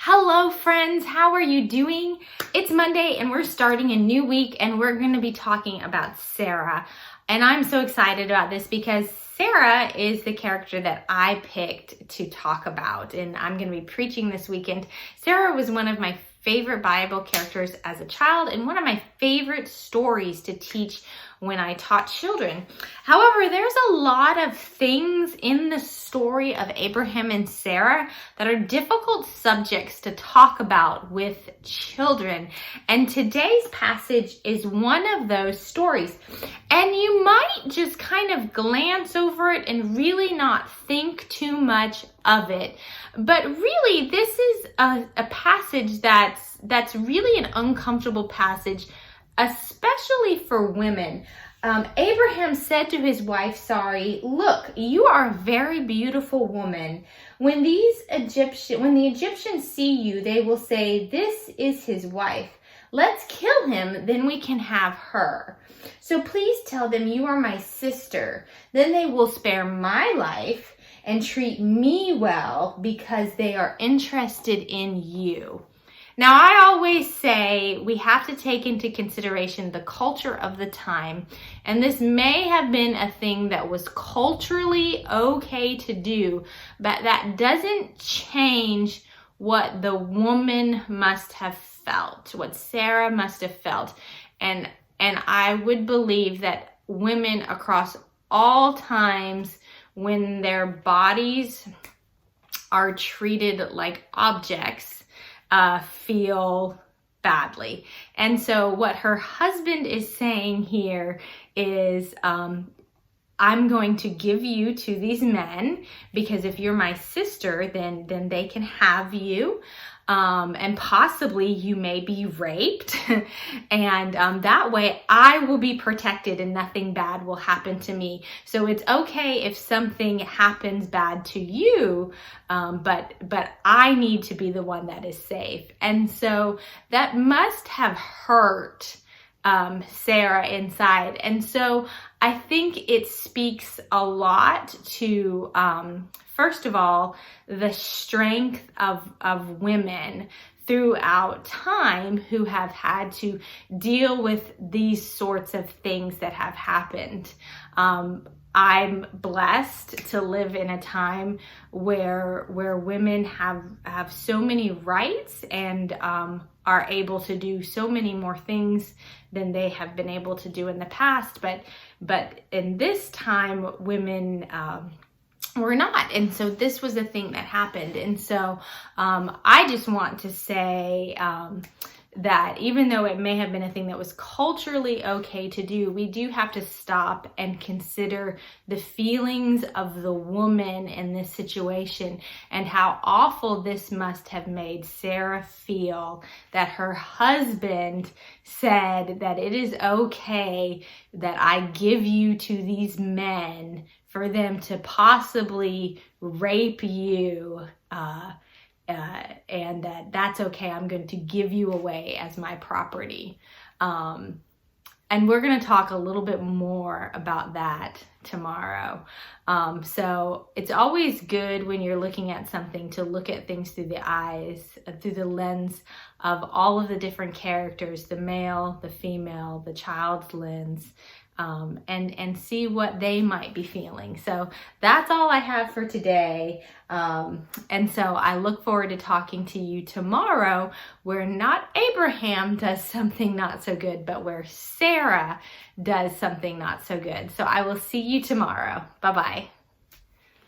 Hello friends, how are you doing? It's Monday and we're starting a new week and we're going to be talking about Sarah. And I'm so excited about this because Sarah is the character that I picked to talk about and I'm going to be preaching this weekend. Sarah was one of my favorite Bible characters as a child and one of my favorite stories to teach when I taught children. However, there's a lot of things in the story of Abraham and Sarah that are difficult subjects to talk about with children. And today's passage is one of those stories. And you might just kind of glance over it and really not think too much of it. But really, this is a passage that's really an uncomfortable passage, especially for women. Abraham said to his wife, Sarai, "Look, you are a very beautiful woman. When the Egyptians see you, they will say, 'This is his wife. Let's kill him, then we can have her. So please tell them you are my sister. Then they will spare my life and treat me well because they are interested in you.'" Now, I always say we have to take into consideration the culture of the time, and this may have been a thing that was culturally okay to do, but that doesn't change what the woman must have felt, what Sarah must have felt. And I would believe that women across all times, when their bodies are treated like objects, feel badly. And so what her husband is saying here is, I'm going to give you to these men because if you're my sister, then they can have you. And possibly you may be raped. And that way I will be protected and nothing bad will happen to me. So it's okay if something happens bad to you, but I need to be the one that is safe. And so that must have hurt Sarah inside. And so I think it speaks a lot to, first of all, the strength of women throughout time who have had to deal with these sorts of things that have happened. I'm blessed to live in a time where women have so many rights and are able to do so many more things than they have been able to do in the past. But in this time, women were not. And so this was a thing that happened. And so I just want to say that even though it may have been a thing that was culturally okay to do, we do have to stop and consider the feelings of the woman in this situation and how awful this must have made Sarah feel that her husband said that it is okay that I give you to these men for them to possibly rape you, and that's okay. I'm going to give you away as my property. And we're going to talk a little bit more about that tomorrow. So it's always good when you're looking at something to look at things through the lens of all of the different characters, the male, the female, the child's lens, and see what they might be feeling. So that's all I have for today. And so I look forward to talking to you tomorrow where not Abraham does something not so good, but where Sarah does something not so good. So I will see you tomorrow. Bye-bye.